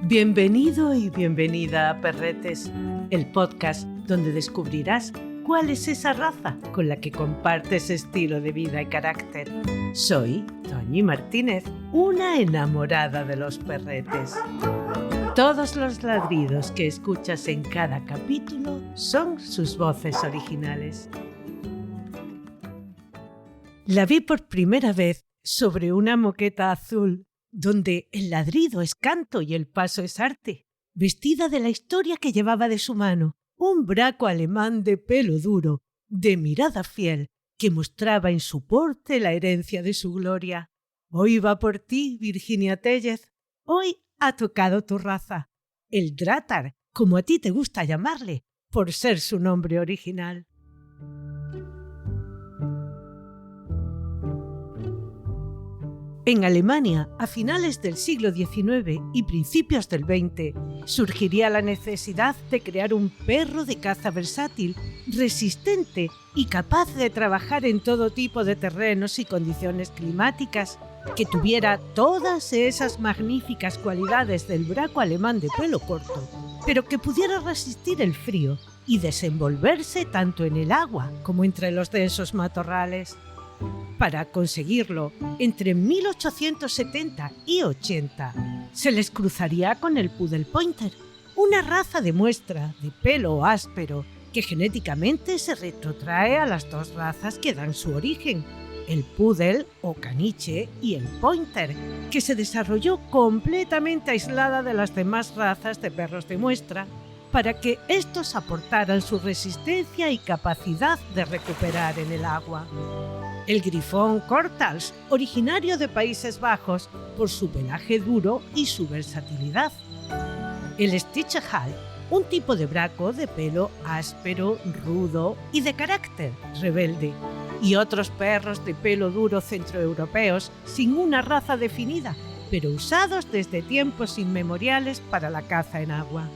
Bienvenido y bienvenida a Perretes, el podcast donde descubrirás cuál es esa raza con la que compartes estilo de vida y carácter. Soy Toñi Martínez, una enamorada de los perretes. Todos los ladridos que escuchas en cada capítulo son sus voces originales. La vi por primera vez sobre una moqueta azul, donde el ladrido es canto y el paso es arte, vestida de la historia que llevaba de su mano, un braco alemán de pelo duro, de mirada fiel, que mostraba en su porte la herencia de su gloria. Hoy va por ti, Virginia Tellez. Hoy ha tocado tu raza, el Drátar, como a ti te gusta llamarle, por ser su nombre original. En Alemania, a finales del siglo XIX y principios del XX, surgiría la necesidad de crear un perro de caza versátil, resistente y capaz de trabajar en todo tipo de terrenos y condiciones climáticas, que tuviera todas esas magníficas cualidades del braco alemán de pelo corto, pero que pudiera resistir el frío y desenvolverse tanto en el agua como entre los densos matorrales. Para conseguirlo, entre 1870 y 80, se les cruzaría con el Poodle Pointer, una raza de muestra de pelo áspero que genéticamente se retrotrae a las dos razas que dan su origen, el Poodle o caniche y el Pointer, que se desarrolló completamente aislada de las demás razas de perros de muestra para que estos aportaran su resistencia y capacidad de recuperar en el agua. El Griffon Cortals, originario de Países Bajos por su pelaje duro y su versatilidad. El Stitchehall, un tipo de braco de pelo áspero, rudo y de carácter rebelde. Y otros perros de pelo duro centroeuropeos sin una raza definida, pero usados desde tiempos inmemoriales para la caza en agua.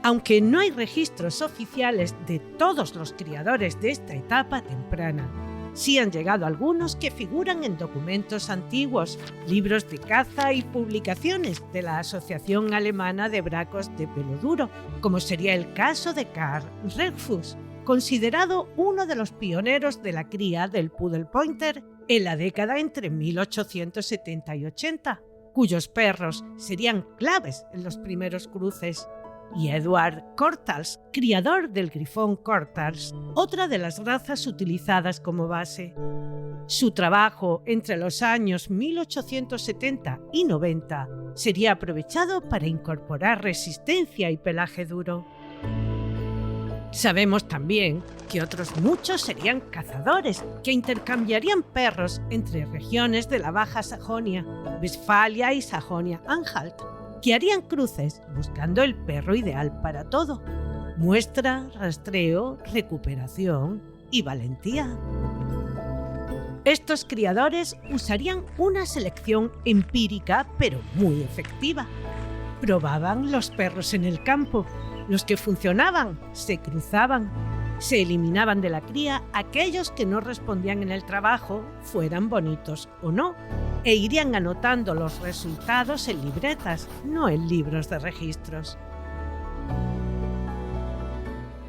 Aunque no hay registros oficiales de todos los criadores de esta etapa temprana, sí han llegado algunos que figuran en documentos antiguos, libros de caza y publicaciones de la Asociación Alemana de Bracos de Pelo Duro, como sería el caso de Karl Reichfuss, considerado uno de los pioneros de la cría del Poodle Pointer en la década entre 1870 y 80, cuyos perros serían claves en los primeros cruces. Y Eduard Cortals, criador del Griffon Cortals, otra de las razas utilizadas como base. Su trabajo entre los años 1870 y 90 sería aprovechado para incorporar resistencia y pelaje duro. Sabemos también que otros muchos serían cazadores que intercambiarían perros entre regiones de la Baja Sajonia, Westfalia y Sajonia-Anhalt, que harían cruces buscando el perro ideal para todo: muestra, rastreo, recuperación y valentía. Estos criadores usarían una selección empírica pero muy efectiva. Probaban los perros en el campo, los que funcionaban se cruzaban, se eliminaban de la cría aquellos que no respondían en el trabajo, fueran bonitos o no, e irían anotando los resultados en libretas, no en libros de registros.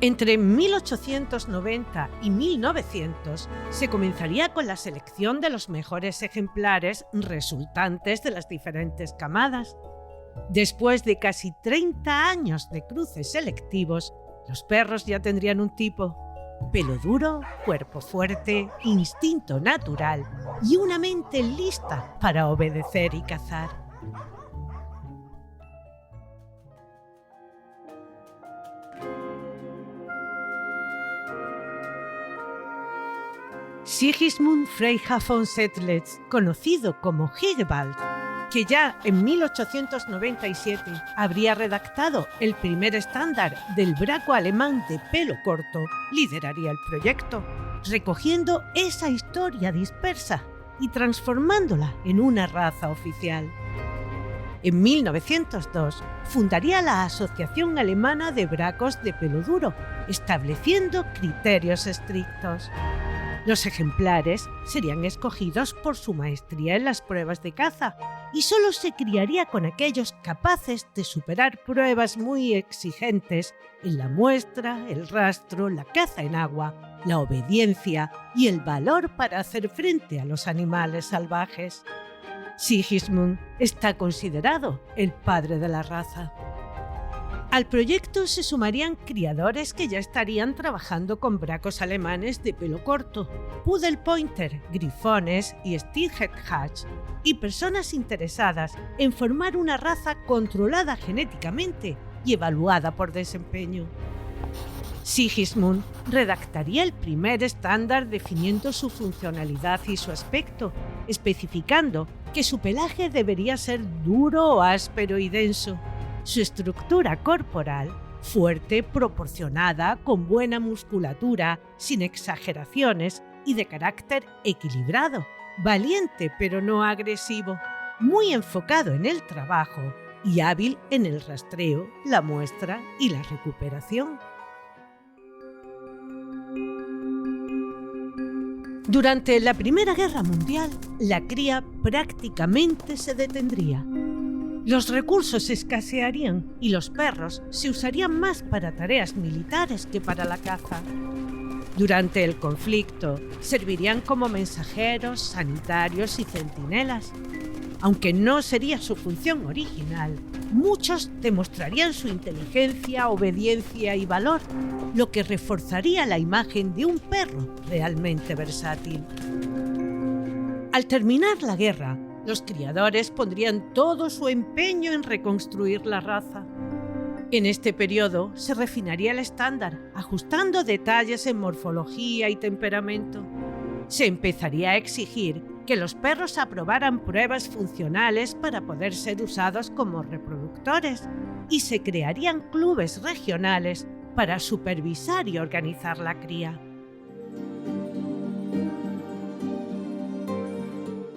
Entre 1890 y 1900 se comenzaría con la selección de los mejores ejemplares resultantes de las diferentes camadas. Después de casi 30 años de cruces selectivos, los perros ya tendrían un tipo: pelo duro, cuerpo fuerte, instinto natural y una mente lista para obedecer y cazar. Sigismund Freiherr von Sedlitz, conocido como Higewald, que ya en 1897 habría redactado el primer estándar del braco alemán de pelo corto, lideraría el proyecto, recogiendo esa historia dispersa y transformándola en una raza oficial. En 1902 fundaría la Asociación Alemana de Bracos de Pelo Duro, estableciendo criterios estrictos. Los ejemplares serían escogidos por su maestría en las pruebas de caza, y solo se criaría con aquellos capaces de superar pruebas muy exigentes en la muestra, el rastro, la caza en agua, la obediencia y el valor para hacer frente a los animales salvajes. Sigismund está considerado el padre de la raza. Al proyecto se sumarían criadores que ya estarían trabajando con bracos alemanes de pelo corto, Poodle Pointer, grifones y Stilhead Hatch, y personas interesadas en formar una raza controlada genéticamente y evaluada por desempeño. Sigismund redactaría el primer estándar definiendo su funcionalidad y su aspecto, especificando que su pelaje debería ser duro, áspero y denso. Su estructura corporal, fuerte, proporcionada, con buena musculatura, sin exageraciones y de carácter equilibrado, valiente pero no agresivo, muy enfocado en el trabajo y hábil en el rastreo, la muestra y la recuperación. Durante la Primera Guerra Mundial, la cría prácticamente se detendría. Los recursos escasearían y los perros se usarían más para tareas militares que para la caza. Durante el conflicto, servirían como mensajeros, sanitarios y centinelas. Aunque no sería su función original, muchos demostrarían su inteligencia, obediencia y valor, lo que reforzaría la imagen de un perro realmente versátil. Al terminar la guerra, los criadores pondrían todo su empeño en reconstruir la raza. En este periodo se refinaría el estándar, ajustando detalles en morfología y temperamento. Se empezaría a exigir que los perros aprobaran pruebas funcionales para poder ser usados como reproductores y se crearían clubes regionales para supervisar y organizar la cría.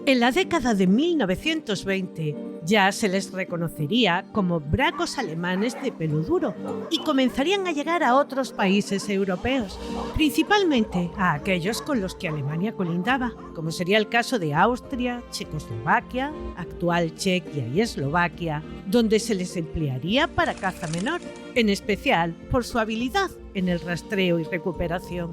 En la década de 1920 ya se les reconocería como bracos alemanes de pelo duro y comenzarían a llegar a otros países europeos, principalmente a aquellos con los que Alemania colindaba, como sería el caso de Austria, Checoslovaquia, actual Chequia y Eslovaquia, donde se les emplearía para caza menor, en especial por su habilidad en el rastreo y recuperación.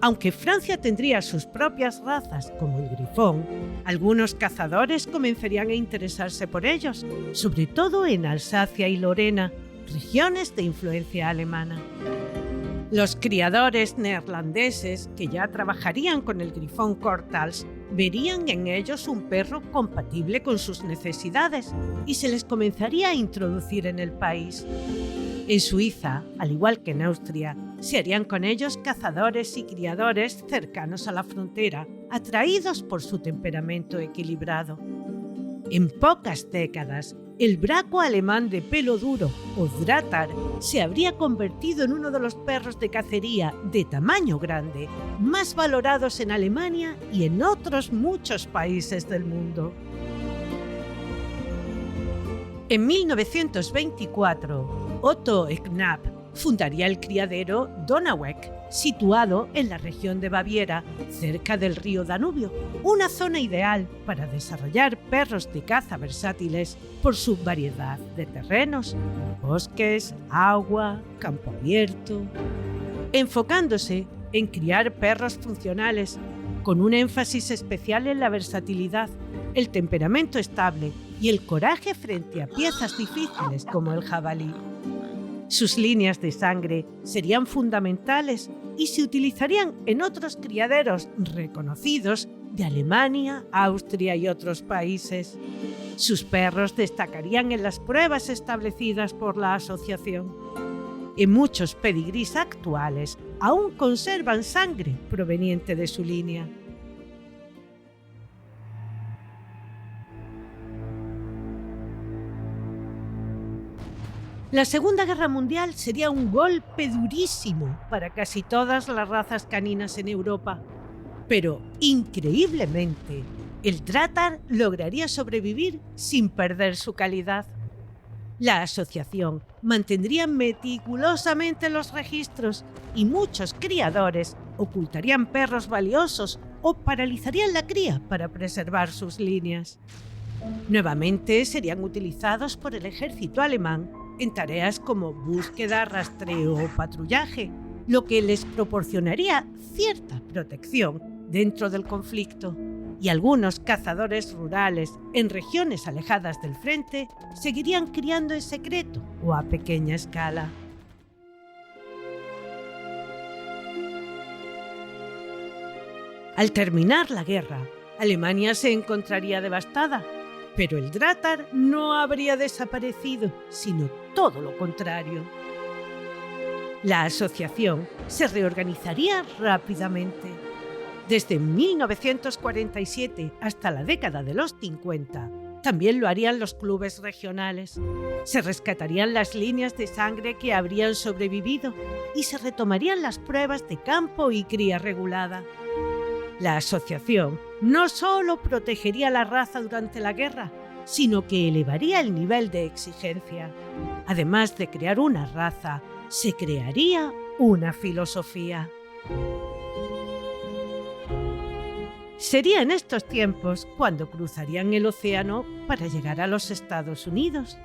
Aunque Francia tendría sus propias razas, como el grifón, algunos cazadores comenzarían a interesarse por ellos, sobre todo en Alsacia y Lorena, regiones de influencia alemana. Los criadores neerlandeses, que ya trabajarían con el grifón Cortals, verían en ellos un perro compatible con sus necesidades y se les comenzaría a introducir en el país. En Suiza, al igual que en Austria, se harían con ellos cazadores y criadores cercanos a la frontera, atraídos por su temperamento equilibrado. En pocas décadas, el braco alemán de pelo duro, o Dratar, se habría convertido en uno de los perros de cacería de tamaño grande, más valorados en Alemania y en otros muchos países del mundo. En 1924, Otto Knapp fundaría el criadero Donaueck, situado en la región de Baviera, cerca del río Danubio, una zona ideal para desarrollar perros de caza versátiles por su variedad de terrenos, bosques, agua, campo abierto, enfocándose en criar perros funcionales, con un énfasis especial en la versatilidad, el temperamento estable y el coraje frente a piezas difíciles como el jabalí. Sus líneas de sangre serían fundamentales y se utilizarían en otros criaderos reconocidos de Alemania, Austria y otros países. Sus perros destacarían en las pruebas establecidas por la asociación. En muchos pedigrís actuales aún conservan sangre proveniente de su línea. La Segunda Guerra Mundial sería un golpe durísimo para casi todas las razas caninas en Europa, pero increíblemente, el Dratar lograría sobrevivir sin perder su calidad. La asociación mantendría meticulosamente los registros y muchos criadores ocultarían perros valiosos o paralizarían la cría para preservar sus líneas. Nuevamente serían utilizados por el ejército alemán en tareas como búsqueda, rastreo o patrullaje, lo que les proporcionaría cierta protección dentro del conflicto. Y algunos cazadores rurales en regiones alejadas del frente seguirían criando en secreto o a pequeña escala. Al terminar la guerra, Alemania se encontraría devastada, pero el Drahttar no habría desaparecido, sino todo lo contrario. La asociación se reorganizaría rápidamente. Desde 1947 hasta la década de los 50, también lo harían los clubes regionales. Se rescatarían las líneas de sangre que habrían sobrevivido y se retomarían las pruebas de campo y cría regulada. La asociación no solo protegería la raza durante la guerra, sino que elevaría el nivel de exigencia. Además de crear una raza, se crearía una filosofía. Sería en estos tiempos cuando cruzarían el océano para llegar a los Estados Unidos.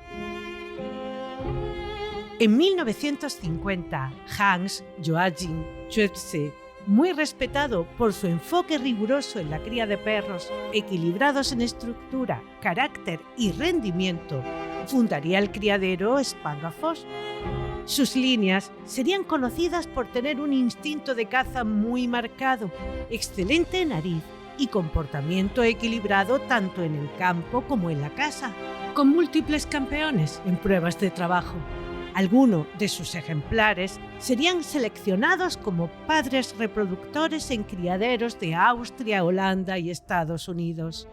En 1950, Hans Joachim Schweitzer, muy respetado por su enfoque riguroso en la cría de perros, equilibrados en estructura, carácter y rendimiento, fundaría el criadero Spangafoss. Sus líneas serían conocidas por tener un instinto de caza muy marcado, excelente nariz y comportamiento equilibrado tanto en el campo como en la casa, con múltiples campeones en pruebas de trabajo. Algunos de sus ejemplares serían seleccionados como padres reproductores en criaderos de Austria, Holanda y Estados Unidos.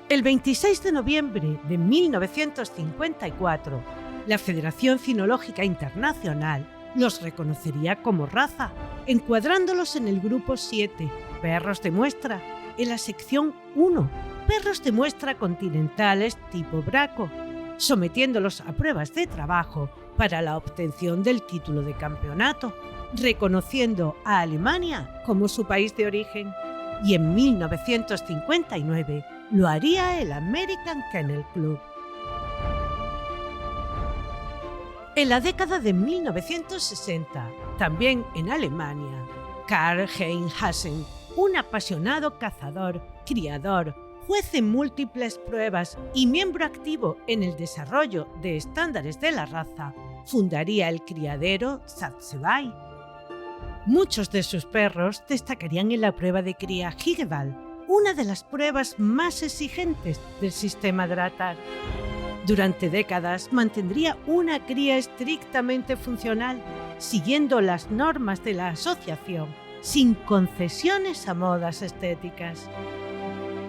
El 26 de noviembre de 1954, la Federación Cinológica Internacional los reconocería como raza, encuadrándolos en el grupo 7, perros de muestra, en la sección 1, perros de muestra continentales tipo Braco, sometiéndolos a pruebas de trabajo para la obtención del título de campeonato, reconociendo a Alemania como su país de origen. Y en 1959 lo haría el American Kennel Club. En la década de 1960, también en Alemania, Karl-Heinz Hassen, un apasionado cazador, criador, juez en múltiples pruebas y miembro activo en el desarrollo de estándares de la raza, fundaría el criadero Satzebay. Muchos de sus perros destacarían en la prueba de cría Higewald, una de las pruebas más exigentes del sistema Drahttar. Durante décadas mantendría una cría estrictamente funcional, siguiendo las normas de la asociación, sin concesiones a modas estéticas.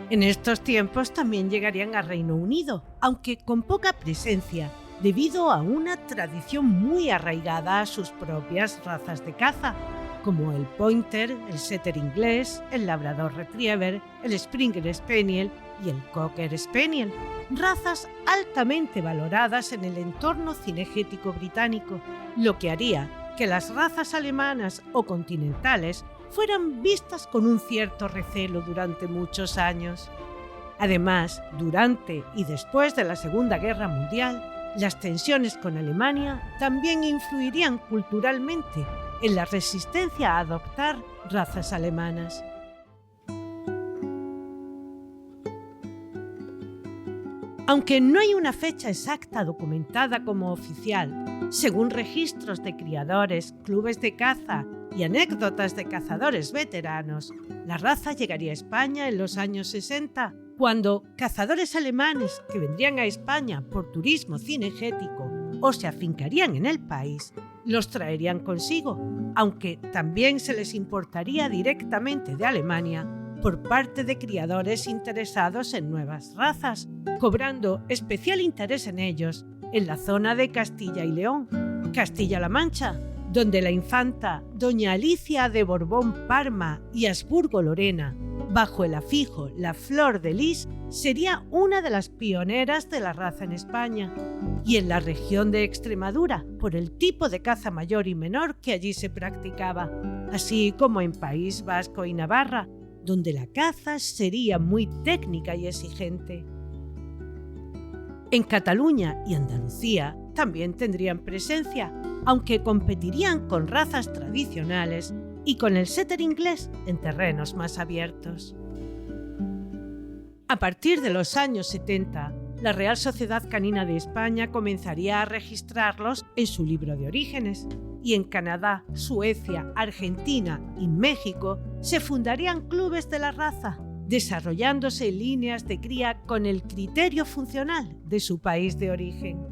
En estos tiempos también llegarían a Reino Unido, aunque con poca presencia, debido a una tradición muy arraigada a sus propias razas de caza, como el Pointer, el Setter inglés, el Labrador Retriever, el Springer Spaniel y el Cocker Spaniel, razas altamente valoradas en el entorno cinegético británico, lo que haría que las razas alemanas o continentales fueran vistas con un cierto recelo durante muchos años. Además, durante y después de la Segunda Guerra Mundial, las tensiones con Alemania también influirían culturalmente en la resistencia a adoptar razas alemanas. Aunque no hay una fecha exacta documentada como oficial, según registros de criadores, clubes de caza y anécdotas de cazadores veteranos, la raza llegaría a España en los años 60, cuando cazadores alemanes que vendrían a España por turismo cinegético o se afincarían en el país, los traerían consigo, aunque también se les importaría directamente de Alemania por parte de criadores interesados en nuevas razas, cobrando especial interés en ellos en la zona de Castilla y León, Castilla-La Mancha, donde la infanta doña Alicia de Borbón-Parma y Habsburgo-Lorena, bajo el afijo La Flor de Lis, sería una de las pioneras de la raza en España, y en la región de Extremadura, por el tipo de caza mayor y menor que allí se practicaba, así como en País Vasco y Navarra, donde la caza sería muy técnica y exigente. En Cataluña y Andalucía también tendrían presencia, aunque competirían con razas tradicionales y con el setter inglés en terrenos más abiertos. A partir de los años 70, la Real Sociedad Canina de España comenzaría a registrarlos en su libro de orígenes, y en Canadá, Suecia, Argentina y México se fundarían clubes de la raza, desarrollándose líneas de cría con el criterio funcional de su país de origen.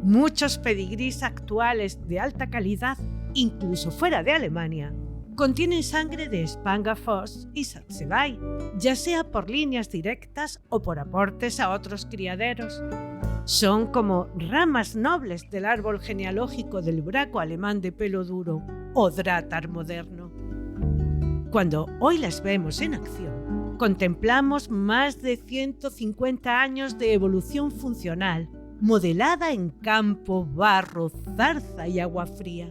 Muchos pedigrís actuales de alta calidad, incluso fuera de Alemania, contienen sangre de Spangafoss y Satsevay, ya sea por líneas directas o por aportes a otros criaderos. Son como ramas nobles del árbol genealógico del braco alemán de pelo duro o Dratar moderno. Cuando hoy las vemos en acción, contemplamos más de 150 años de evolución funcional, modelada en campo, barro, zarza y agua fría.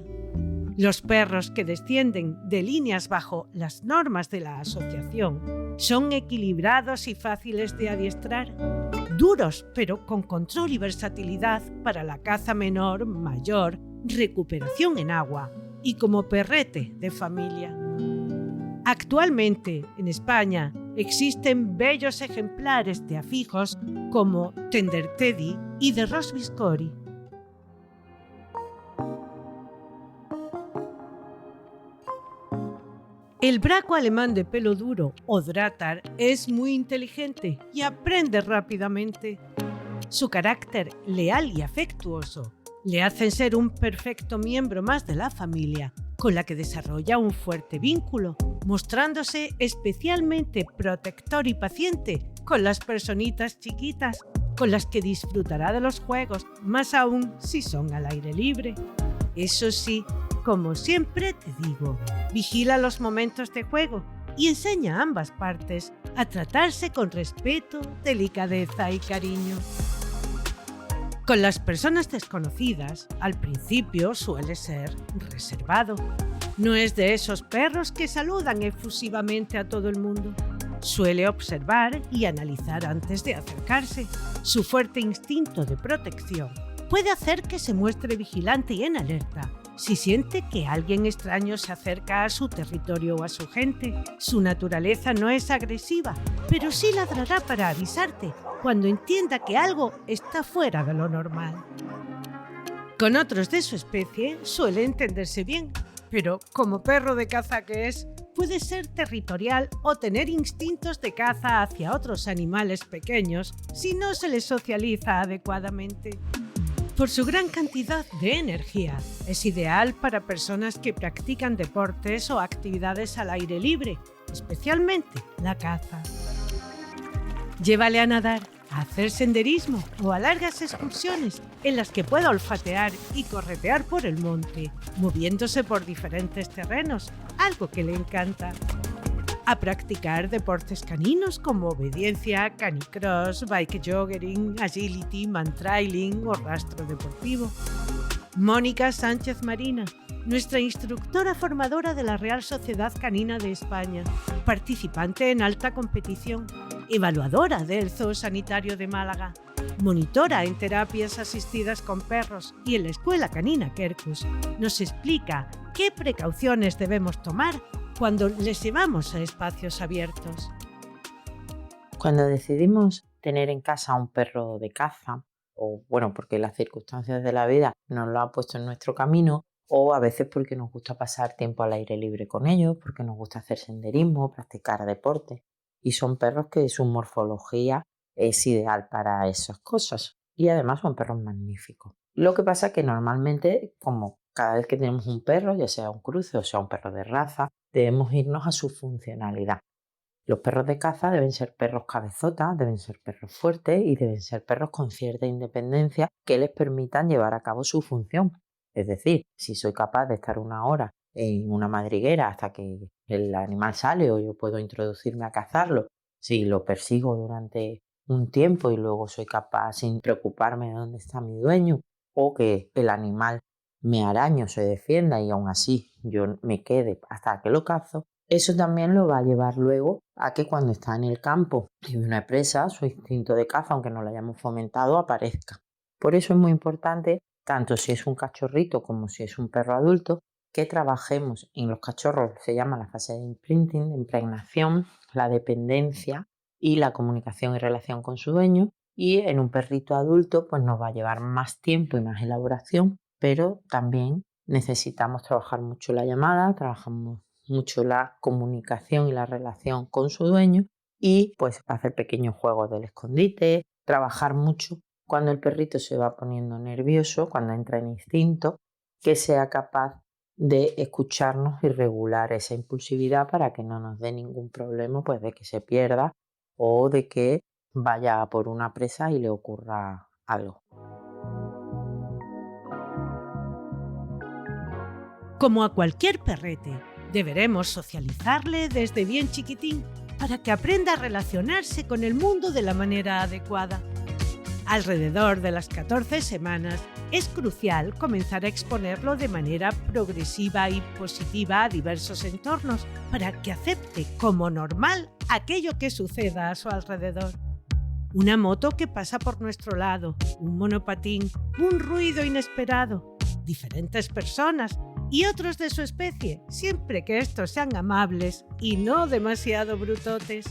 Los perros que descienden de líneas bajo las normas de la asociación son equilibrados y fáciles de adiestrar, duros pero con control y versatilidad para la caza menor, mayor, recuperación en agua y como perrete de familia. Actualmente, en España, existen bellos ejemplares de afijos como Tender Teddy y de Ross Viscori. El braco alemán de pelo duro o Dratar es muy inteligente y aprende rápidamente. Su carácter leal y afectuoso le hacen ser un perfecto miembro más de la familia, con la que desarrolla un fuerte vínculo, mostrándose especialmente protector y paciente con las personitas chiquitas, con las que disfrutará de los juegos, más aún si son al aire libre. Eso sí, como siempre te digo, vigila los momentos de juego y enseña a ambas partes a tratarse con respeto, delicadeza y cariño. Con las personas desconocidas, al principio suele ser reservado. No es de esos perros que saludan efusivamente a todo el mundo. Suele observar y analizar antes de acercarse. Su fuerte instinto de protección puede hacer que se muestre vigilante y en alerta si siente que alguien extraño se acerca a su territorio o a su gente. Su naturaleza no es agresiva, pero sí ladrará para avisarte cuando entienda que algo está fuera de lo normal. Con otros de su especie suele entenderse bien, pero como perro de caza que es, puede ser territorial o tener instintos de caza hacia otros animales pequeños si no se les socializa adecuadamente. Por su gran cantidad de energía, es ideal para personas que practican deportes o actividades al aire libre, especialmente la caza. Llévale a nadar, a hacer senderismo o a largas excursiones en las que pueda olfatear y corretear por el monte, moviéndose por diferentes terrenos, algo que le encanta. A practicar deportes caninos como obediencia, canicross, bike jogging, agility, mantrailing o rastro deportivo. Mónica Sánchez Marina, nuestra instructora formadora de la Real Sociedad Canina de España, participante en alta competición, evaluadora del Zoo Sanitario de Málaga, monitora en terapias asistidas con perros y en la Escuela Canina Quercus, nos explica qué precauciones debemos tomar cuando les llevamos a espacios abiertos. Cuando decidimos tener en casa un perro de caza, o bueno, porque las circunstancias de la vida nos lo han puesto en nuestro camino, o a veces porque nos gusta pasar tiempo al aire libre con ellos, porque nos gusta hacer senderismo, practicar deporte, y son perros que su morfología es ideal para esas cosas, y además son perros magníficos. Lo que pasa es que normalmente, como cada vez que tenemos un perro, ya sea un cruce o sea un perro de raza, debemos irnos a su funcionalidad. Los perros de caza deben ser perros cabezotas, deben ser perros fuertes y deben ser perros con cierta independencia que les permitan llevar a cabo su función. Es decir, si soy capaz de estar una hora en una madriguera hasta que el animal sale o yo puedo introducirme a cazarlo, si lo persigo durante un tiempo y luego soy capaz sin preocuparme de dónde está mi dueño o que el animal me arañe o se defienda y aún así yo me quede hasta que lo cazo, Eso también lo va a llevar luego a que cuando está en el campo y ve una presa, su instinto de caza, aunque no lo hayamos fomentado, aparezca. Por eso es muy importante, tanto si es un cachorrito como si es un perro adulto, que trabajemos en los cachorros, se llama la fase de imprinting, de impregnación, la dependencia y la comunicación y relación con su dueño. Y en un perrito adulto pues nos va a llevar más tiempo y más elaboración, pero también necesitamos trabajar mucho la llamada, trabajamos mucho la comunicación y la relación con su dueño y pues hacer pequeños juegos del escondite, trabajar mucho cuando el perrito se va poniendo nervioso, cuando entra en instinto, que sea capaz de escucharnos y regular esa impulsividad para que no nos dé ningún problema pues de que se pierda o de que vaya a por una presa y le ocurra algo. Como a cualquier perrete, deberemos socializarle desde bien chiquitín para que aprenda a relacionarse con el mundo de la manera adecuada. Alrededor de las 14 semanas es crucial comenzar a exponerlo de manera progresiva y positiva a diversos entornos para que acepte como normal aquello que suceda a su alrededor. Una moto que pasa por nuestro lado, un monopatín, un ruido inesperado, diferentes personas y otros de su especie, siempre que estos sean amables y no demasiado brutotes.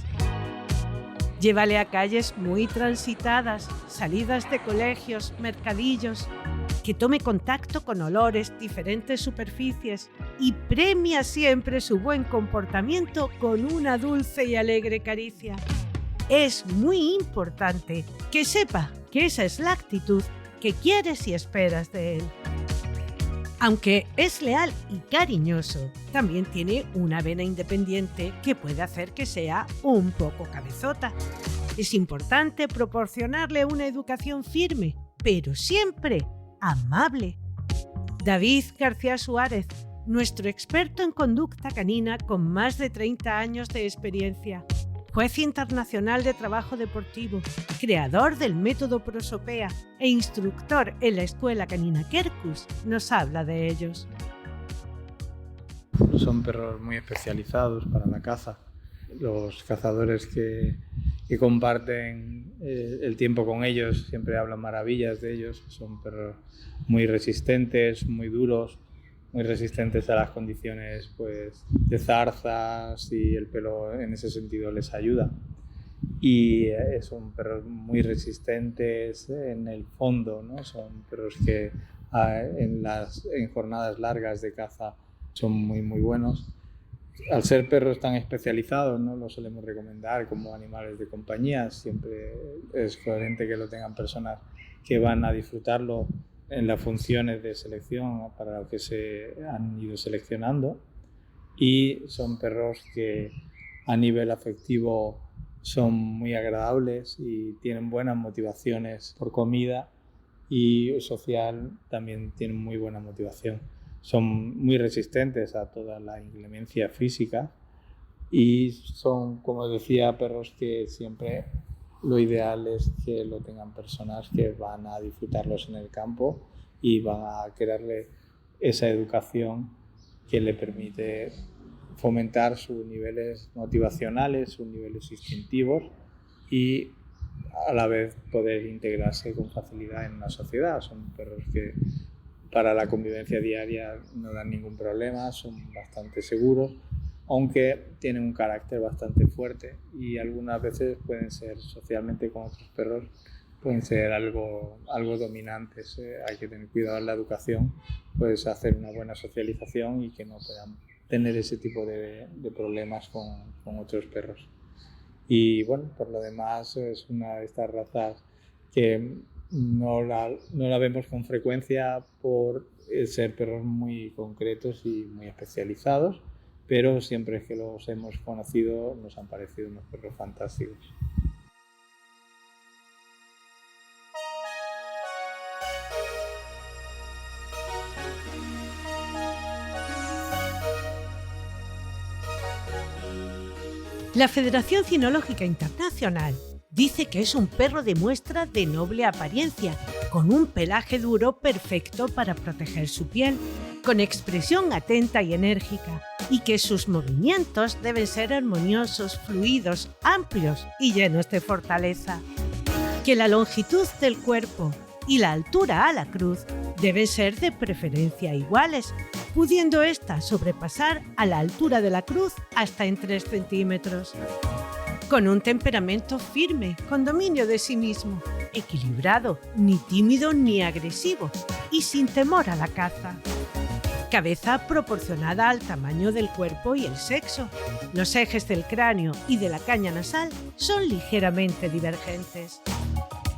Llévale a calles muy transitadas, salidas de colegios, mercadillos, que tome contacto con olores, diferentes superficies y premia siempre su buen comportamiento con una dulce y alegre caricia. Es muy importante que sepa que esa es la actitud que quieres y esperas de él. Aunque es leal y cariñoso, también tiene una vena independiente que puede hacer que sea un poco cabezota. Es importante proporcionarle una educación firme, pero siempre amable. David García Suárez, nuestro experto en conducta canina con más de 30 años de experiencia, juez internacional de trabajo deportivo, creador del método Prosopea e instructor en la escuela canina Quercus, nos habla de ellos. Son perros muy especializados para la caza. Los cazadores que comparten el tiempo con ellos siempre hablan maravillas de ellos. Son perros muy resistentes, muy duros, muy resistentes a las condiciones pues, de zarzas, y el pelo en ese sentido les ayuda. Y son perros muy resistentes en el fondo, ¿no? Son perros que en jornadas largas de caza son muy muy buenos. Al ser perros tan especializados, no los solemos recomendar como animales de compañía. Siempre es coherente que lo tengan personas que van a disfrutarlo en las funciones de selección para lo que se han ido seleccionando, y son perros que a nivel afectivo son muy agradables y tienen buenas motivaciones por comida, y social también tienen muy buena motivación. Son muy resistentes a toda la inclemencia física y son, como decía, perros que siempre lo ideal es que lo tengan personas que van a disfrutarlos en el campo y van a crearle esa educación que le permite fomentar sus niveles motivacionales, sus niveles instintivos, y a la vez poder integrarse con facilidad en una sociedad. Son perros que para la convivencia diaria no dan ningún problema, son bastante seguros, aunque tienen un carácter bastante fuerte y algunas veces pueden ser socialmente con otros perros, pueden ser algo dominantes. Hay que tener cuidado en la educación, pues hacer una buena socialización y que no puedan tener ese tipo de problemas con otros perros. Y bueno, por lo demás es una de estas razas que no la vemos con frecuencia por ser perros muy concretos y muy especializados, pero siempre que los hemos conocido nos han parecido unos perros fantásticos. La Federación Cinológica Internacional dice que es un perro de muestra de noble apariencia con un pelaje duro perfecto para proteger su piel, con expresión atenta y enérgica, y que sus movimientos deben ser armoniosos, fluidos, amplios y llenos de fortaleza. Que la longitud del cuerpo y la altura a la cruz deben ser de preferencia iguales, pudiendo ésta sobrepasar a la altura de la cruz hasta en 3 centímetros. Con un temperamento firme, con dominio de sí mismo, equilibrado, ni tímido ni agresivo, y sin temor a la caza. Cabeza proporcionada al tamaño del cuerpo y el sexo. Los ejes del cráneo y de la caña nasal son ligeramente divergentes.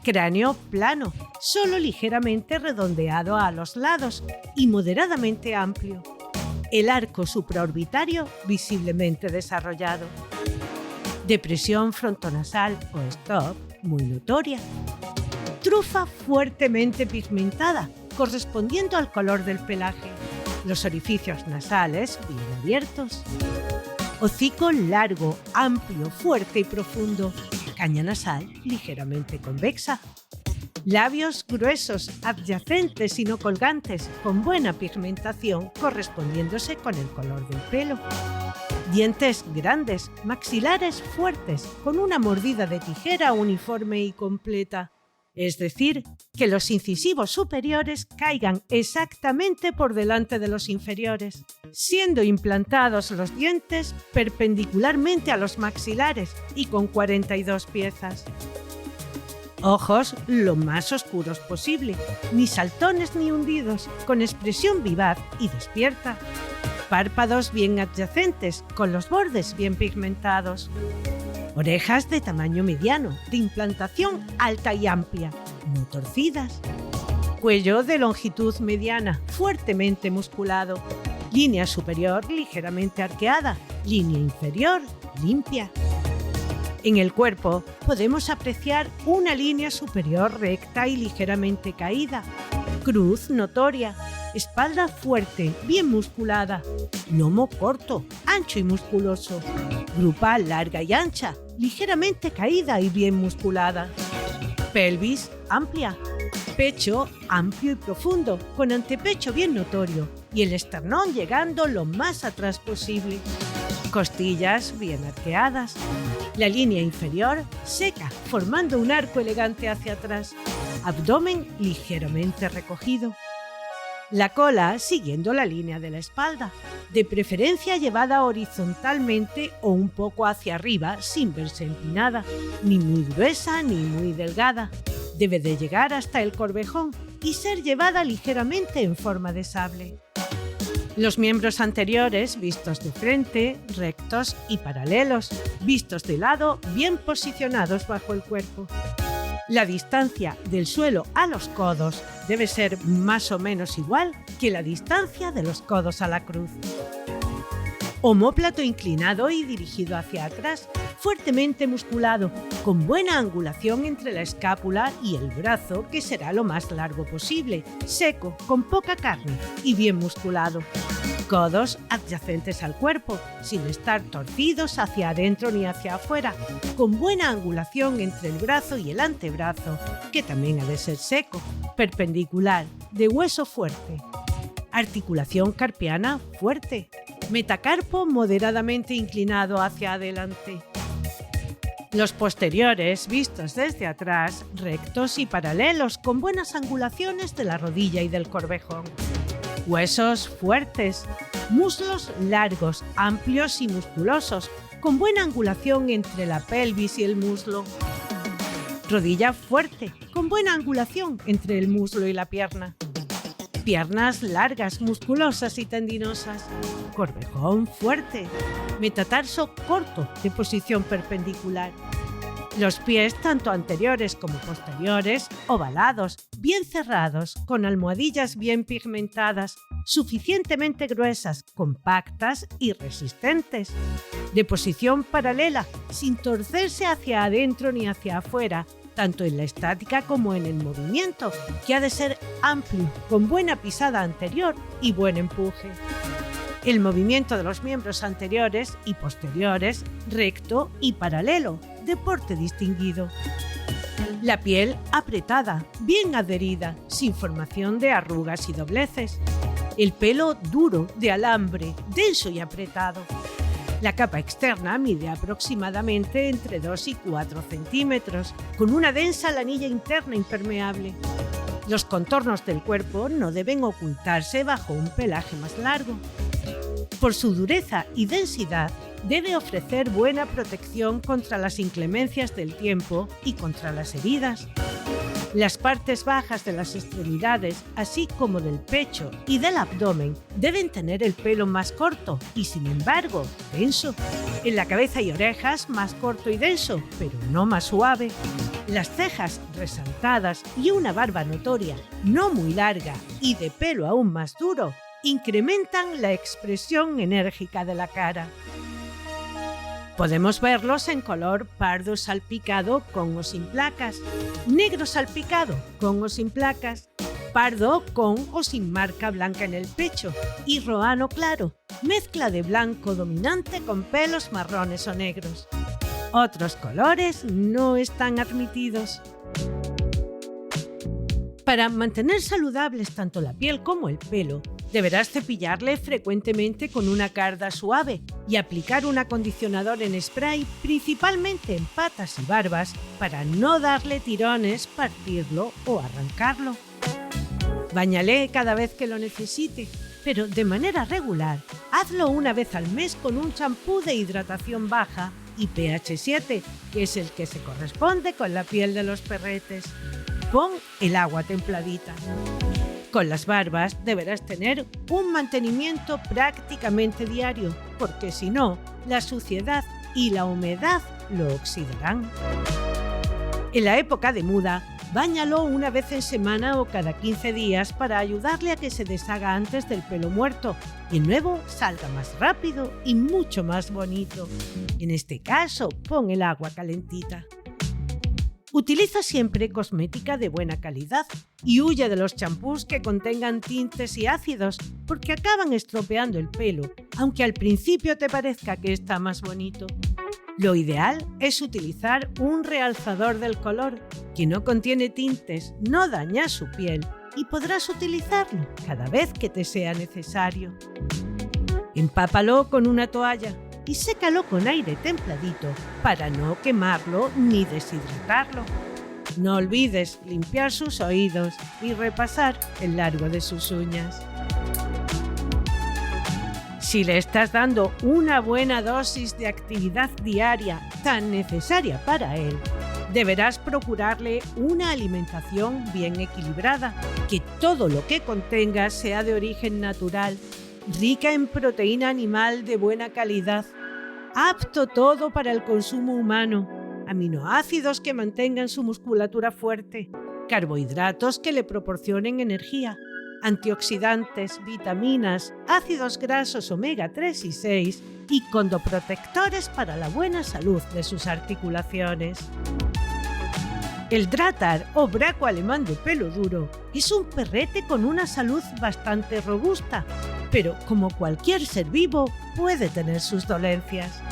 Cráneo plano, solo ligeramente redondeado a los lados y moderadamente amplio. El arco supraorbitario visiblemente desarrollado. Depresión frontonasal o stop muy notoria. Trufa fuertemente pigmentada, correspondiendo al color del pelaje. Los orificios nasales bien abiertos. Hocico largo, amplio, fuerte y profundo. Caña nasal ligeramente convexa. Labios gruesos, adyacentes y no colgantes, con buena pigmentación correspondiéndose con el color del pelo. Dientes grandes, maxilares fuertes, con una mordida de tijera uniforme y completa. Es decir, que los incisivos superiores caigan exactamente por delante de los inferiores, siendo implantados los dientes perpendicularmente a los maxilares y con 42 piezas. Ojos lo más oscuros posible, ni saltones ni hundidos, con expresión vivaz y despierta. Párpados bien adyacentes, con los bordes bien pigmentados. Orejas de tamaño mediano, de implantación alta y amplia, no torcidas. Cuello de longitud mediana, fuertemente musculado. Línea superior ligeramente arqueada, línea inferior limpia. En el cuerpo podemos apreciar una línea superior recta y ligeramente caída. Cruz notoria. Espalda fuerte, bien musculada. Lomo corto, ancho y musculoso. Grupa larga y ancha, ligeramente caída y bien musculada. Pelvis amplia. Pecho amplio y profundo, con antepecho bien notorio y el esternón llegando lo más atrás posible. Costillas bien arqueadas. La línea inferior seca, formando un arco elegante hacia atrás. Abdomen ligeramente recogido. La cola siguiendo la línea de la espalda, de preferencia llevada horizontalmente o un poco hacia arriba sin verse empinada, ni muy gruesa ni muy delgada. Debe de llegar hasta el corvejón y ser llevada ligeramente en forma de sable. Los miembros anteriores vistos de frente, rectos y paralelos, vistos de lado, bien posicionados bajo el cuerpo. La distancia del suelo a los codos debe ser más o menos igual que la distancia de los codos a la cruz. Omóplato inclinado y dirigido hacia atrás, fuertemente musculado, con buena angulación entre la escápula y el brazo, que será lo más largo posible, seco, con poca carne y bien musculado. Codos adyacentes al cuerpo, sin estar torcidos hacia adentro ni hacia afuera, con buena angulación entre el brazo y el antebrazo, que también ha de ser seco, perpendicular, de hueso fuerte. Articulación carpiana fuerte, metacarpo moderadamente inclinado hacia adelante. Los posteriores, vistos desde atrás, rectos y paralelos, con buenas angulaciones de la rodilla y del corvejón. Huesos fuertes, muslos largos, amplios y musculosos, con buena angulación entre la pelvis y el muslo. Rodilla fuerte, con buena angulación entre el muslo y la pierna. Piernas largas, musculosas y tendinosas. Corvejón fuerte. Metatarso corto, de posición perpendicular. Los pies, tanto anteriores como posteriores, ovalados, bien cerrados, con almohadillas bien pigmentadas, suficientemente gruesas, compactas y resistentes. De posición paralela, sin torcerse hacia adentro ni hacia afuera, tanto en la estática como en el movimiento, que ha de ser amplio, con buena pisada anterior y buen empuje. El movimiento de los miembros anteriores y posteriores, recto y paralelo, de porte distinguido. La piel apretada, bien adherida, sin formación de arrugas y dobleces. El pelo duro, de alambre, denso y apretado. La capa externa mide aproximadamente entre 2 y 4 centímetros, con una densa lanilla interna impermeable. Los contornos del cuerpo no deben ocultarse bajo un pelaje más largo. Por su dureza y densidad, debe ofrecer buena protección contra las inclemencias del tiempo y contra las heridas. Las partes bajas de las extremidades, así como del pecho y del abdomen, deben tener el pelo más corto y, sin embargo, denso. En la cabeza y orejas, más corto y denso, pero no más suave. Las cejas resaltadas y una barba notoria, no muy larga y de pelo aún más duro, incrementan la expresión enérgica de la cara. Podemos verlos en color pardo salpicado con o sin placas, negro salpicado con o sin placas, pardo con o sin marca blanca en el pecho y roano claro, mezcla de blanco dominante con pelos marrones o negros. Otros colores no están admitidos. Para mantener saludables tanto la piel como el pelo, deberás cepillarle frecuentemente con una carda suave y aplicar un acondicionador en spray, principalmente en patas y barbas, para no darle tirones, partirlo o arrancarlo. Báñale cada vez que lo necesite, pero de manera regular. Hazlo una vez al mes con un champú de hidratación baja y pH 7, que es el que se corresponde con la piel de los perretes. Pon el agua templadita. Con las barbas deberás tener un mantenimiento prácticamente diario, porque si no, la suciedad y la humedad lo oxidarán. En la época de muda, báñalo una vez en semana o cada 15 días para ayudarle a que se deshaga antes del pelo muerto y el nuevo salga más rápido y mucho más bonito. En este caso, pon el agua calentita. Utiliza siempre cosmética de buena calidad y huye de los champús que contengan tintes y ácidos porque acaban estropeando el pelo, aunque al principio te parezca que está más bonito. Lo ideal es utilizar un realzador del color que no contiene tintes, no daña su piel y podrás utilizarlo cada vez que te sea necesario. Empápalo con una toalla y sécalo con aire templadito para no quemarlo ni deshidratarlo. No olvides limpiar sus oídos y repasar el largo de sus uñas. Si le estás dando una buena dosis de actividad diaria tan necesaria para él, deberás procurarle una alimentación bien equilibrada, que todo lo que contenga sea de origen natural, rica en proteína animal de buena calidad, apto todo para el consumo humano, aminoácidos que mantengan su musculatura fuerte, carbohidratos que le proporcionen energía, antioxidantes, vitaminas, ácidos grasos omega 3 y 6 y condoprotectores para la buena salud de sus articulaciones. El Drahthaar o braco alemán de pelo duro es un perrete con una salud bastante robusta, pero como cualquier ser vivo puede tener sus dolencias.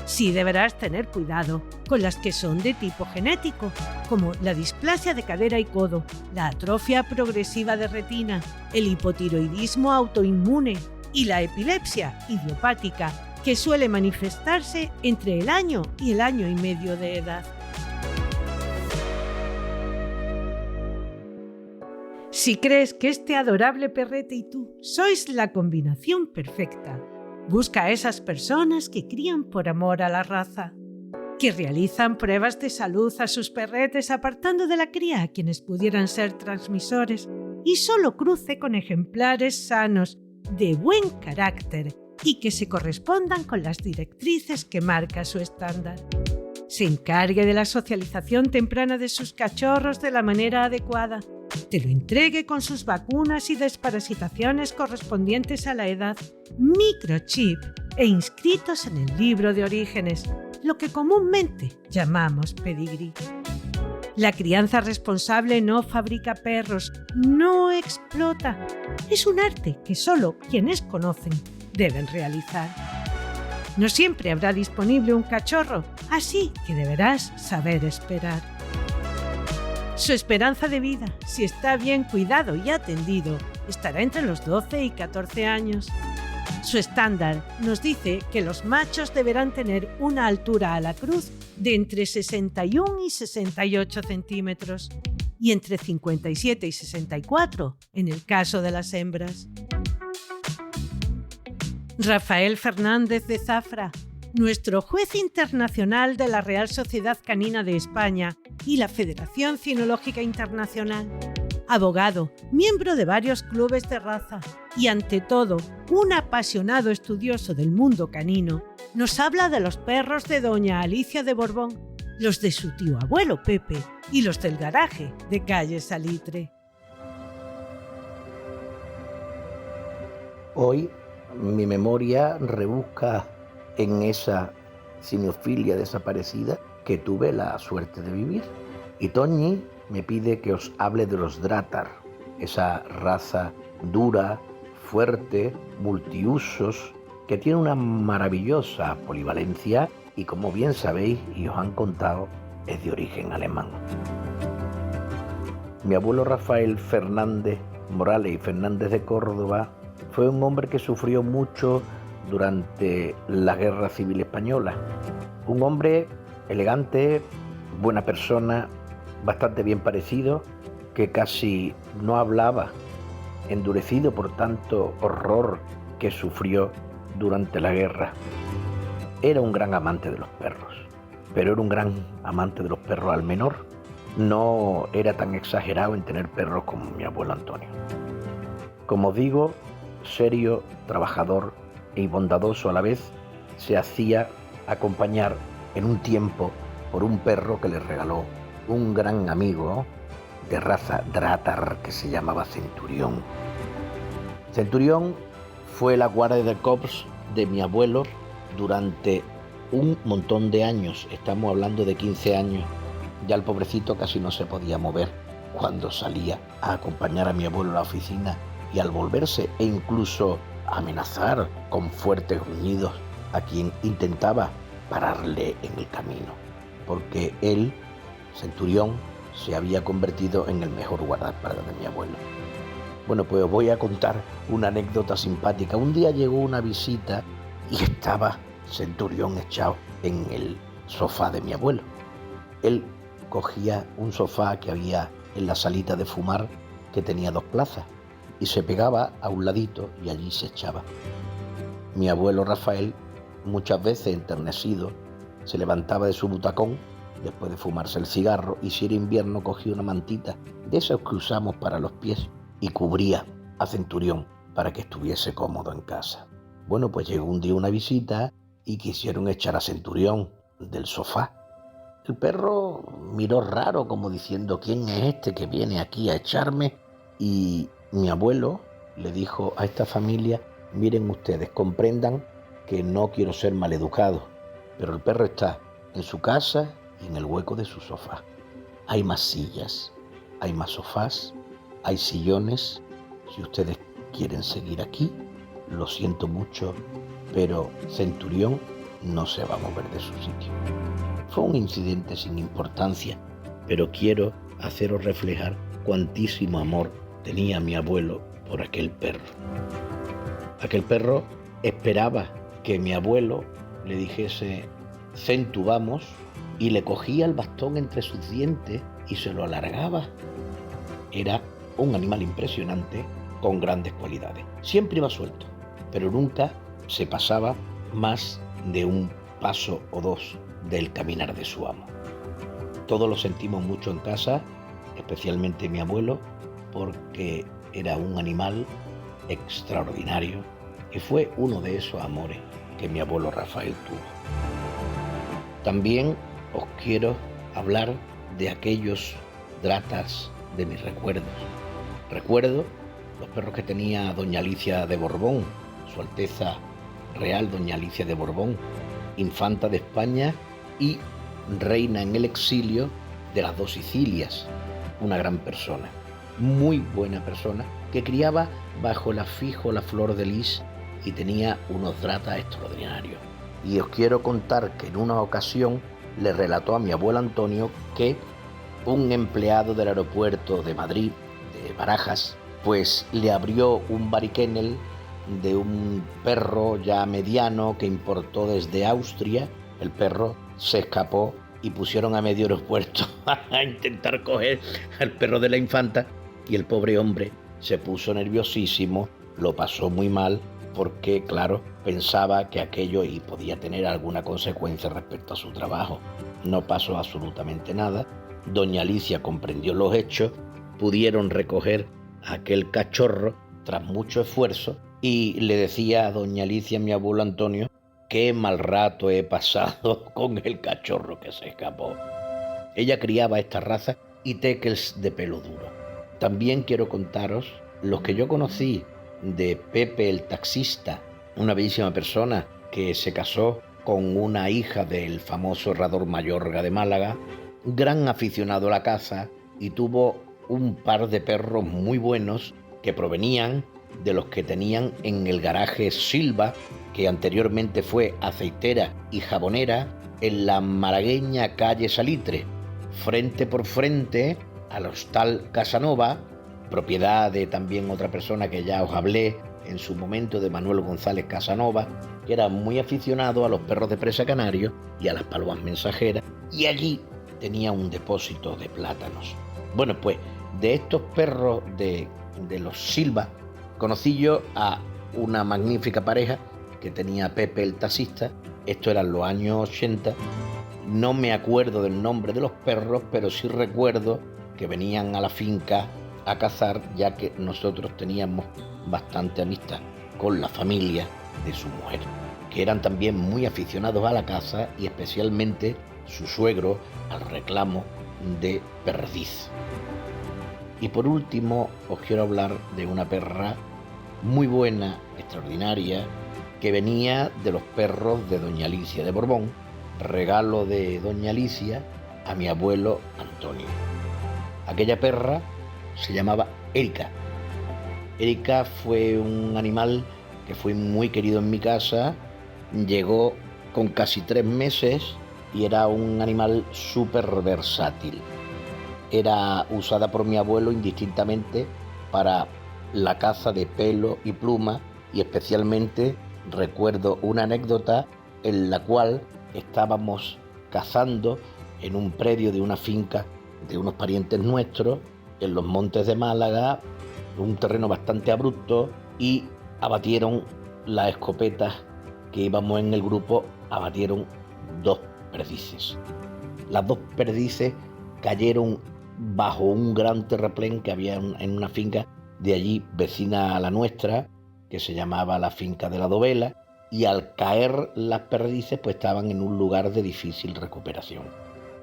Sí deberás tener cuidado con las que son de tipo genético, como la displasia de cadera y codo, la atrofia progresiva de retina, el hipotiroidismo autoinmune y la epilepsia idiopática, que suele manifestarse entre el año y el año y medio de edad. Si crees que este adorable perrete y tú sois la combinación perfecta, busca a esas personas que crían por amor a la raza, que realizan pruebas de salud a sus perretes apartando de la cría a quienes pudieran ser transmisores y solo cruce con ejemplares sanos, de buen carácter y que se correspondan con las directrices que marca su estándar. Se encargue de la socialización temprana de sus cachorros de la manera adecuada, te lo entregue con sus vacunas y desparasitaciones correspondientes a la edad, microchip e inscritos en el libro de orígenes, lo que comúnmente llamamos pedigrí. La crianza responsable no fabrica perros, no explota. Es un arte que solo quienes conocen deben realizar. No siempre habrá disponible un cachorro, así que deberás saber esperar. Su esperanza de vida, si está bien cuidado y atendido, estará entre los 12 y 14 años. Su estándar nos dice que los machos deberán tener una altura a la cruz de entre 61 y 68 centímetros y entre 57 y 64 en el caso de las hembras. Rafael Fernández de Zafra, nuestro juez internacional de la Real Sociedad Canina de España y la Federación Cinológica Internacional. Abogado, miembro de varios clubes de raza y, ante todo, un apasionado estudioso del mundo canino, nos habla de los perros de doña Alicia de Borbón, los de su tío abuelo Pepe y los del garaje de calle Salitre. Hoy mi memoria rebusca en esa cinefilia desaparecida que tuve la suerte de vivir. Y Toñi me pide que os hable de los Dratar, esa raza dura, fuerte, multiusos, que tiene una maravillosa polivalencia y, como bien sabéis y os han contado, es de origen alemán. Mi abuelo Rafael Fernández Morales y Fernández de Córdoba fue un hombre que sufrió mucho durante la Guerra Civil Española. Un hombre elegante, buena persona, bastante bien parecido, que casi no hablaba, endurecido por tanto horror que sufrió durante la guerra. Era un gran amante de los perros, pero era un gran amante de los perros al menor. No era tan exagerado en tener perros como mi abuelo Antonio. Como digo, serio, trabajador y bondadoso a la vez, se hacía acompañar en un tiempo por un perro que le regaló un gran amigo de raza Dratar que se llamaba Centurión. Centurión fue la guardia de corps de mi abuelo durante un montón de años, estamos hablando de 15 años. Ya el pobrecito casi no se podía mover cuando salía a acompañar a mi abuelo a la oficina, y al volverse e incluso amenazar con fuertes gruñidos a quien intentaba pararle en el camino, porque él, Centurión, se había convertido en el mejor guardaespaldas de mi abuelo. Bueno, pues os voy a contar una anécdota simpática. Un día llegó una visita y estaba Centurión echado en el sofá de mi abuelo. Él cogía un sofá que había en la salita de fumar, que tenía 2 plazas, y se pegaba a un ladito y allí se echaba. Mi abuelo Rafael, muchas veces enternecido, se levantaba de su butacón después de fumarse el cigarro, y si era invierno cogía una mantita de esas que usamos para los pies y cubría a Centurión para que estuviese cómodo en casa. Bueno, pues llegó un día una visita y quisieron echar a Centurión del sofá. El perro miró raro, como diciendo: ¿quién es este que viene aquí a echarme? Y mi abuelo le dijo a esta familia: miren ustedes, comprendan que no quiero ser maleducado, pero el perro está en su casa y en el hueco de su sofá. Hay más sillas, hay más sofás, hay sillones. Si ustedes quieren seguir aquí, lo siento mucho, pero Centurión no se va a mover de su sitio. Fue un incidente sin importancia, pero quiero haceros reflejar cuantísimo amor tenía mi abuelo por aquel perro. Aquel perro esperaba que mi abuelo le dijese: Centu, vamos, y le cogía el bastón entre sus dientes y se lo alargaba. Era un animal impresionante con grandes cualidades. Siempre iba suelto, pero nunca se pasaba más de un paso o 2 del caminar de su amo. Todos lo sentimos mucho en casa, especialmente mi abuelo, porque era un animal extraordinario y fue uno de esos amores que mi abuelo Rafael tuvo. También os quiero hablar de aquellos Dratars de mis recuerdos. Recuerdo los perros que tenía doña Alicia de Borbón, Su Alteza Real doña Alicia de Borbón, infanta de España y reina en el exilio de las 2 Sicilias. Una gran persona, muy buena persona, que criaba bajo el afijo la flor de lis y tenía unos Dratas extraordinarios. Y os quiero contar que en una ocasión le relató a mi abuelo Antonio que un empleado del aeropuerto de Madrid, de Barajas, pues le abrió un barrichello de un perro ya mediano que importó desde Austria. El perro se escapó y pusieron a medio aeropuerto a intentar coger al perro de la infanta, y el pobre hombre se puso nerviosísimo, lo pasó muy mal, porque claro, pensaba que aquello y podía tener alguna consecuencia respecto a su trabajo. No pasó absolutamente nada. Doña Alicia comprendió los hechos, pudieron recoger a aquel cachorro tras mucho esfuerzo, y le decía a doña Alicia, mi abuelo Antonio, qué mal rato he pasado con el cachorro que se escapó. Ella criaba esta raza y teckels de pelo duro. También quiero contaros los que yo conocí de Pepe el taxista, una bellísima persona que se casó con una hija del famoso herrador Mayorga de Málaga, gran aficionado a la caza, y tuvo un par de perros muy buenos que provenían de los que tenían en el garaje Silva, que anteriormente fue aceitera y jabonera, en la malagueña calle Salitre, frente por frente al hostal Casanova, propiedad de también otra persona que ya os hablé en su momento, de Manuel González Casanova, que era muy aficionado a los perros de presa canarios y a las palomas mensajeras, y allí tenía un depósito de plátanos. Bueno, pues de estos perros de los Silva conocí yo a una magnífica pareja que tenía Pepe el taxista. Esto eran los años 80. No me acuerdo del nombre de los perros, pero sí recuerdo que venían a la finca a cazar, ya que nosotros teníamos bastante amistad con la familia de su mujer, que eran también muy aficionados a la caza, y especialmente su suegro al reclamo de perdiz. Y por último os quiero hablar de una perra muy buena, extraordinaria, que venía de los perros de doña Alicia de Borbón, regalo de doña Alicia a mi abuelo Antonio. Aquella perra se llamaba Erika. Erika fue un animal que fue muy querido en mi casa, llegó con casi 3 meses y era un animal súper versátil. Era usada por mi abuelo indistintamente para la caza de pelo y pluma, y especialmente recuerdo una anécdota en la cual estábamos cazando en un predio de una finca de unos parientes nuestros en los montes de Málaga, un terreno bastante abrupto, y abatieron las escopetas que íbamos en el grupo, abatieron 2 perdices. Las 2 perdices cayeron bajo un gran terraplén que había en una finca de allí vecina a la nuestra, que se llamaba la finca de la Dovela, y al caer las perdices pues estaban en un lugar de difícil recuperación.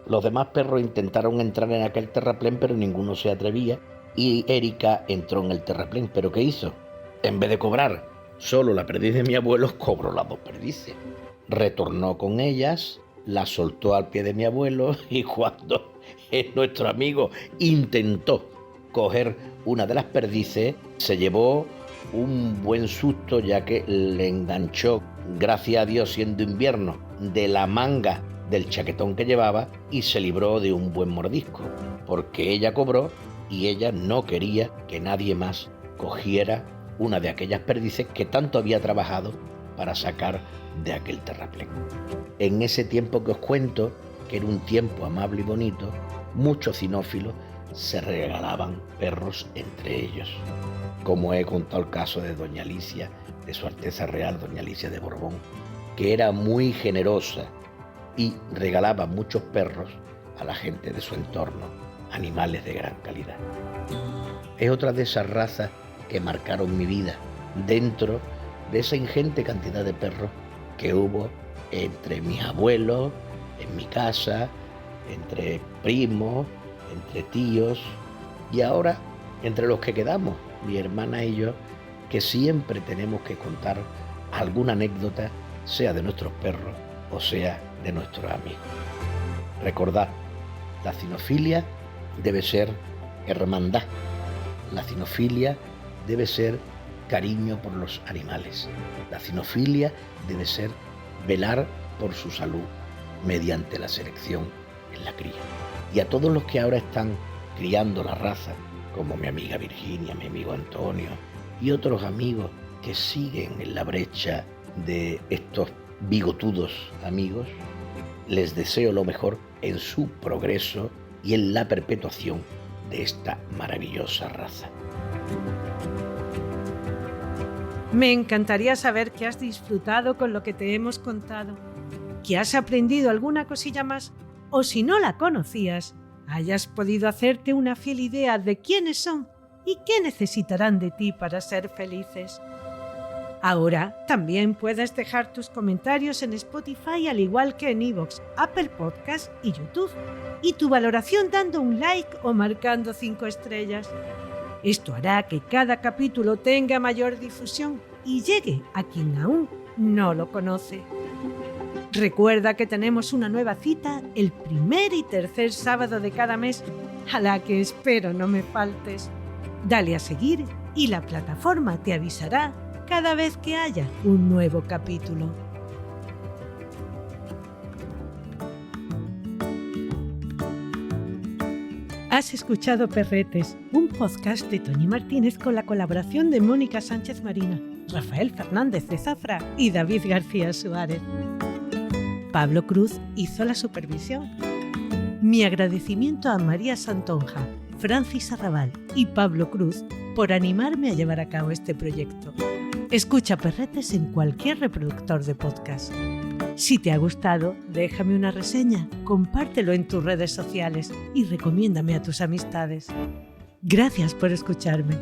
Los demás perros intentaron entrar en aquel terraplén, pero ninguno se atrevía, y Erika entró en el terraplén. ¿Pero qué hizo? En vez de cobrar solo la perdiz de mi abuelo, cobró las 2 perdices. Retornó con ellas, las soltó al pie de mi abuelo, y cuando nuestro amigo intentó coger una de las perdices, se llevó un buen susto, ya que le enganchó, gracias a Dios siendo invierno, de la manga del chaquetón que llevaba, y se libró de un buen mordisco, porque ella cobró y ella no quería que nadie más cogiera una de aquellas perdices que tanto había trabajado para sacar de aquel terraplén. En ese tiempo que os cuento, que era un tiempo amable y bonito, muchos cinófilos se regalaban perros entre ellos, como he contado el caso de doña Alicia, de Su Alteza Real doña Alicia de Borbón, que era muy generosa y regalaba muchos perros a la gente de su entorno, animales de gran calidad. Es otra de esas razas que marcaron mi vida, dentro de esa ingente cantidad de perros que hubo entre mis abuelos, en mi casa, entre primos, entre tíos, y ahora entre los que quedamos, mi hermana y yo, que siempre tenemos que contar alguna anécdota, sea de nuestros perros o sea de nuestros amigos. Recordad, la cinofilia debe ser hermandad, la cinofilia debe ser cariño por los animales, la cinofilia debe ser velar por su salud mediante la selección en la cría. Y a todos los que ahora están criando la raza, como mi amiga Virginia, mi amigo Antonio y otros amigos que siguen en la brecha de estos bigotudos amigos, les deseo lo mejor en su progreso y en la perpetuación de esta maravillosa raza. Me encantaría saber que has disfrutado con lo que te hemos contado, que has aprendido alguna cosilla más o si no la conocías, hayas podido hacerte una fiel idea de quiénes son y qué necesitarán de ti para ser felices. Ahora también puedes dejar tus comentarios en Spotify al igual que en iVoox, Apple Podcasts y YouTube, y tu valoración dando un like o marcando 5 estrellas. Esto hará que cada capítulo tenga mayor difusión y llegue a quien aún no lo conoce. Recuerda que tenemos una nueva cita el primer y tercer sábado de cada mes, a la que espero no me faltes. Dale a seguir y la plataforma te avisará cada vez que haya un nuevo capítulo. Has escuchado Perretes, un podcast de Toñi Martínez con la colaboración de Mónica Sánchez Marina, Rafael Fernández de Zafra y David García Suárez. Pablo Cruz hizo la supervisión. Mi agradecimiento a María Santonja, Francis Arrabal y Pablo Cruz por animarme a llevar a cabo este proyecto. Escucha Perretes en cualquier reproductor de podcast. Si te ha gustado, déjame una reseña, compártelo en tus redes sociales y recomiéndame a tus amistades. Gracias por escucharme.